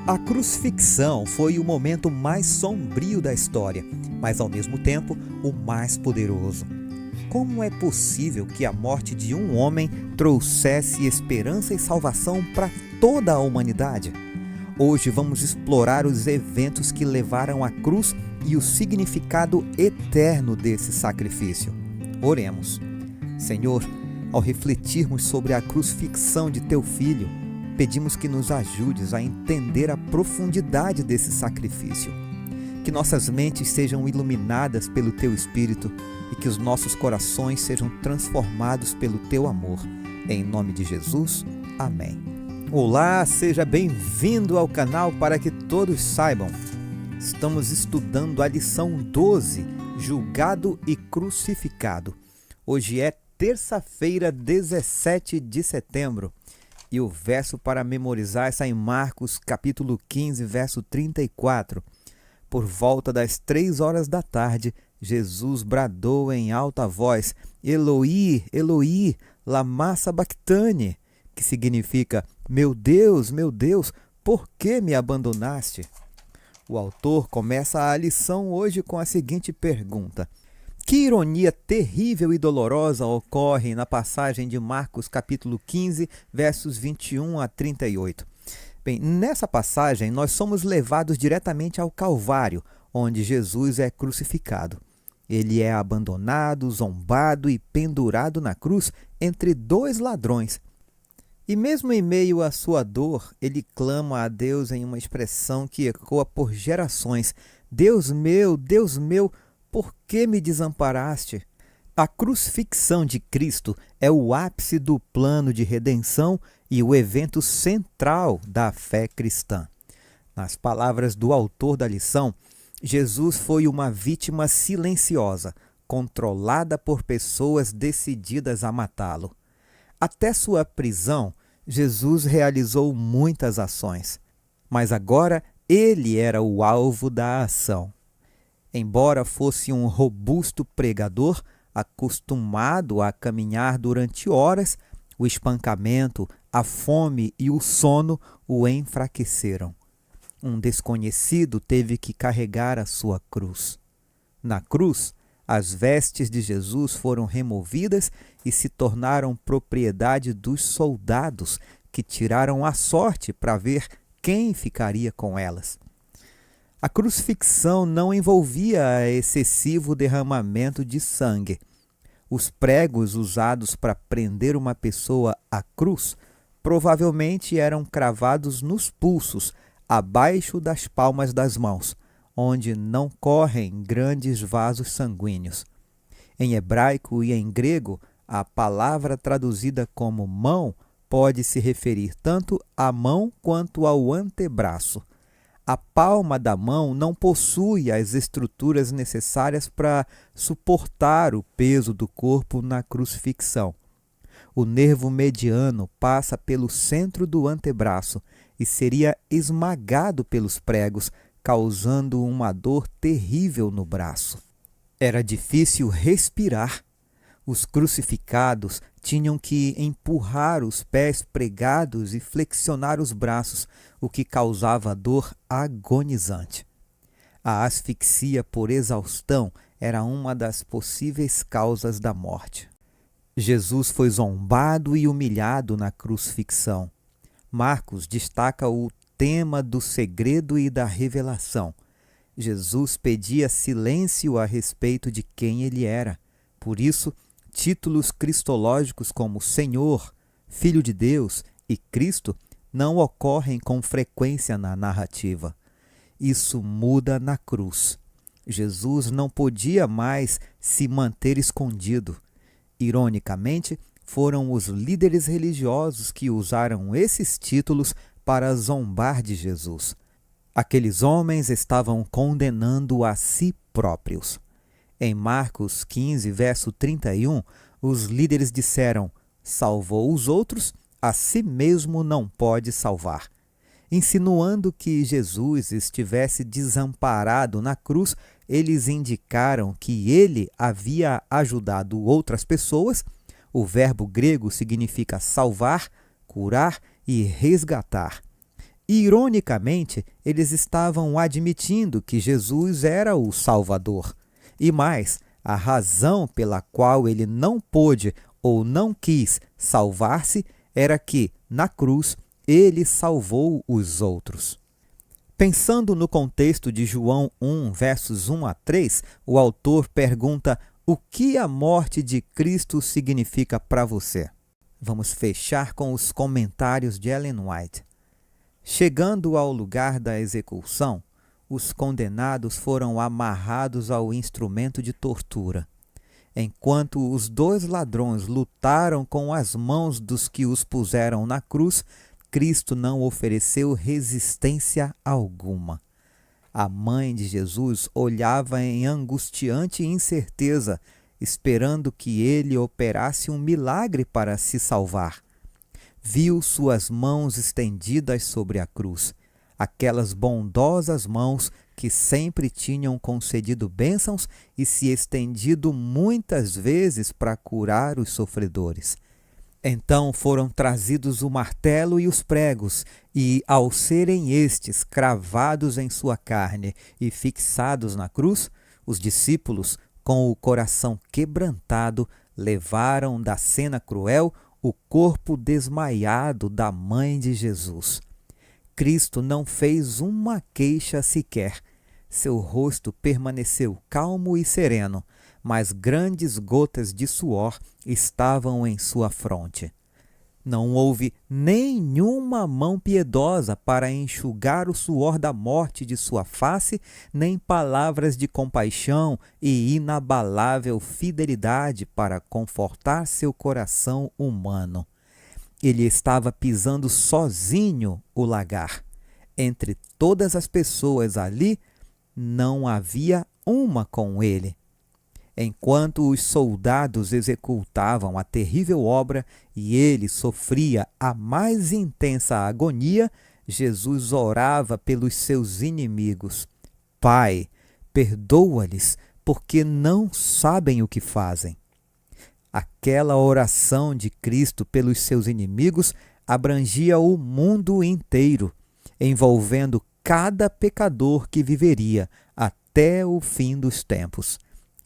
A crucifixão foi o momento mais sombrio da história, mas ao mesmo tempo o mais poderoso. Como é possível que a morte de um homem trouxesse esperança e salvação para toda a humanidade? Hoje vamos explorar os eventos que levaram à cruz e o significado eterno desse sacrifício. Oremos. Senhor, ao refletirmos sobre a crucifixão de Teu Filho, pedimos que nos ajudes a entender a profundidade desse sacrifício. Que nossas mentes sejam iluminadas pelo Teu Espírito e que os nossos corações sejam transformados pelo Teu amor. Em nome de Jesus, amém. Olá, seja bem-vindo ao canal Para que Todos Saibam. Estamos estudando a lição 12, Julgado e Crucificado. Hoje é terça-feira, 17 de setembro. E o verso para memorizar está em Marcos, capítulo 15, verso 34. Por volta das 3 horas da tarde, Jesus bradou em alta voz: Eloi, Eloi, lama sabachthani, que significa: meu Deus, por que me abandonaste? O autor começa a lição hoje com a seguinte pergunta: que ironia terrível e dolorosa ocorre na passagem de Marcos capítulo 15, versos 21 a 38. Bem, nessa passagem nós somos levados diretamente ao Calvário, onde Jesus é crucificado. Ele é abandonado, zombado e pendurado na cruz entre 2 ladrões. E mesmo em meio à sua dor, ele clama a Deus em uma expressão que ecoa por gerações: Deus meu, por que me desamparaste? A crucifixão de Cristo é o ápice do plano de redenção e o evento central da fé cristã. Nas palavras do autor da lição, Jesus foi uma vítima silenciosa, controlada por pessoas decididas a matá-lo. Até sua prisão, Jesus realizou muitas ações, mas agora ele era o alvo da ação. Embora fosse um robusto pregador, acostumado a caminhar durante horas, o espancamento, a fome e o sono o enfraqueceram. Um desconhecido teve que carregar a sua cruz. Na cruz, as vestes de Jesus foram removidas e se tornaram propriedade dos soldados, que tiraram a sorte para ver quem ficaria com elas. A crucifixão não envolvia excessivo derramamento de sangue. Os pregos usados para prender uma pessoa à cruz provavelmente eram cravados nos pulsos, abaixo das palmas das mãos, onde não correm grandes vasos sanguíneos. Em hebraico e em grego, a palavra traduzida como mão pode se referir tanto à mão quanto ao antebraço. A palma da mão não possui as estruturas necessárias para suportar o peso do corpo na crucifixão. O nervo mediano passa pelo centro do antebraço e seria esmagado pelos pregos, causando uma dor terrível no braço. Era difícil respirar. Os crucificados tinham que empurrar os pés pregados e flexionar os braços, o que causava dor agonizante. A asfixia por exaustão era uma das possíveis causas da morte. Jesus foi zombado e humilhado na crucifixão. Marcos destaca o tema do segredo e da revelação. Jesus pedia silêncio a respeito de quem ele era. Por isso, títulos cristológicos como Senhor, Filho de Deus e Cristo não ocorrem com frequência na narrativa. Isso muda na cruz. Jesus não podia mais se manter escondido. Ironicamente, foram os líderes religiosos que usaram esses títulos para zombar de Jesus. Aqueles homens estavam condenando a si próprios. Em Marcos 15, verso 31, os líderes disseram: salvou os outros, a si mesmo não pode salvar. Insinuando que Jesus estivesse desamparado na cruz, eles indicaram que ele havia ajudado outras pessoas. O verbo grego significa salvar, curar e resgatar. Ironicamente, eles estavam admitindo que Jesus era o Salvador. E mais, a razão pela qual ele não pôde ou não quis salvar-se era que, na cruz, ele salvou os outros. Pensando no contexto de João 1, versos 1 a 3, o autor pergunta: o que a morte de Cristo significa para você? Vamos fechar com os comentários de Ellen White. Chegando ao lugar da execução, os condenados foram amarrados ao instrumento de tortura. Enquanto os 2 ladrões lutaram com as mãos dos que os puseram na cruz, Cristo não ofereceu resistência alguma. A mãe de Jesus olhava em angustiante incerteza, esperando que ele operasse um milagre para se salvar. Viu suas mãos estendidas sobre a cruz, aquelas bondosas mãos que sempre tinham concedido bênçãos e se estendido muitas vezes para curar os sofredores. Então foram trazidos o martelo e os pregos, e, ao serem estes cravados em sua carne e fixados na cruz, os discípulos, com o coração quebrantado, levaram da cena cruel o corpo desmaiado da mãe de Jesus. Cristo não fez uma queixa sequer. Seu rosto permaneceu calmo e sereno, mas grandes gotas de suor estavam em sua fronte. Não houve nenhuma mão piedosa para enxugar o suor da morte de sua face, nem palavras de compaixão e inabalável fidelidade para confortar seu coração humano. Ele estava pisando sozinho o lagar. Entre todas as pessoas ali, não havia uma com ele. Enquanto os soldados executavam a terrível obra e ele sofria a mais intensa agonia, Jesus orava pelos seus inimigos. Pai, perdoa-lhes, porque não sabem o que fazem. Aquela oração de Cristo pelos seus inimigos abrangia o mundo inteiro, envolvendo cada pecador que viveria até o fim dos tempos.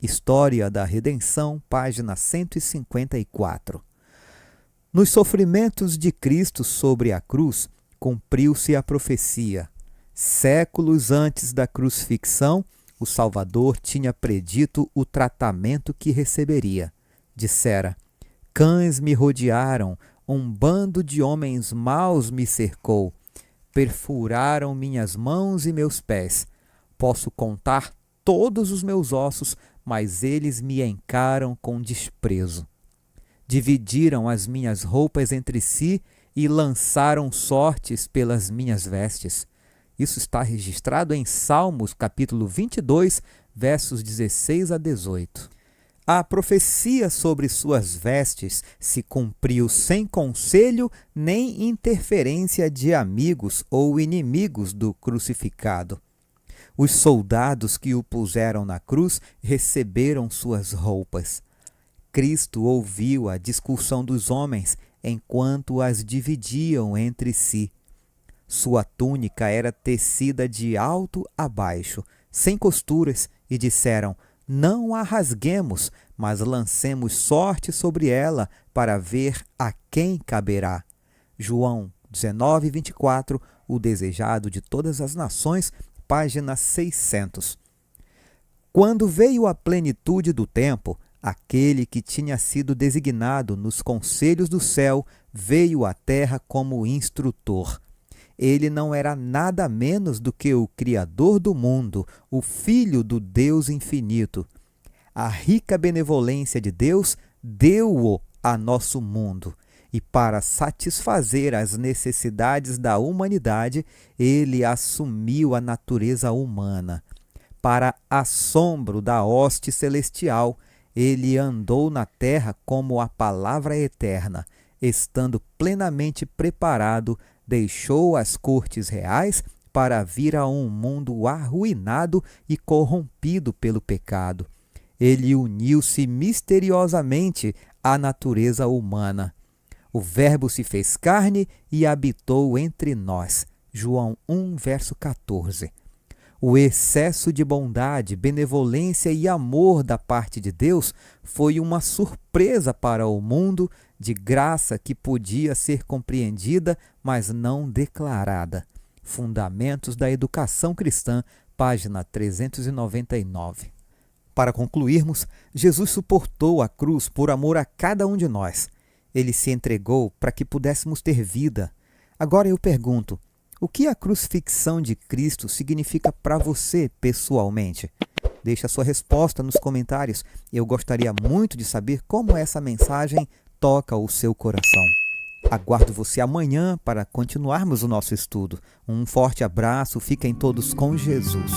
História da Redenção, página 154. Nos sofrimentos de Cristo sobre a cruz, cumpriu-se a profecia. Séculos antes da crucifixão, o Salvador tinha predito o tratamento que receberia. Dissera: cães me rodearam, um bando de homens maus me cercou, perfuraram minhas mãos e meus pés. Posso contar todos os meus ossos, mas eles me encaram com desprezo. Dividiram as minhas roupas entre si e lançaram sortes pelas minhas vestes. Isso está registrado em Salmos, capítulo 22, versos 16 a 18. A profecia sobre suas vestes se cumpriu sem conselho nem interferência de amigos ou inimigos do crucificado. Os soldados que o puseram na cruz receberam suas roupas. Cristo ouviu a discussão dos homens enquanto as dividiam entre si. Sua túnica era tecida de alto a baixo, sem costuras, e disseram: não a rasguemos, mas lancemos sorte sobre ela para ver a quem caberá. João 19, 24, o desejado de todas as nações, página 600. Quando veio a plenitude do tempo, aquele que tinha sido designado nos conselhos do céu veio à terra como instrutor. Ele não era nada menos do que o Criador do mundo, o Filho do Deus infinito. A rica benevolência de Deus deu-o a nosso mundo. E para satisfazer as necessidades da humanidade, ele assumiu a natureza humana. Para assombro da hoste celestial, ele andou na terra como a palavra eterna. Estando plenamente preparado, deixou as cortes reais para vir a um mundo arruinado e corrompido pelo pecado. Ele uniu-se misteriosamente à natureza humana. O Verbo se fez carne e habitou entre nós. João 1, verso 14. O excesso de bondade, benevolência e amor da parte de Deus foi uma surpresa para o mundo, de graça que podia ser compreendida, mas não declarada. Fundamentos da Educação Cristã, página 399. Para concluirmos, Jesus suportou a cruz por amor a cada um de nós. Ele se entregou para que pudéssemos ter vida. Agora eu pergunto, o que a crucifixão de Cristo significa para você pessoalmente? Deixe a sua resposta nos comentários. Eu gostaria muito de saber como essa mensagem toca o seu coração. Aguardo você amanhã para continuarmos o nosso estudo. Um forte abraço, fiquem todos com Jesus.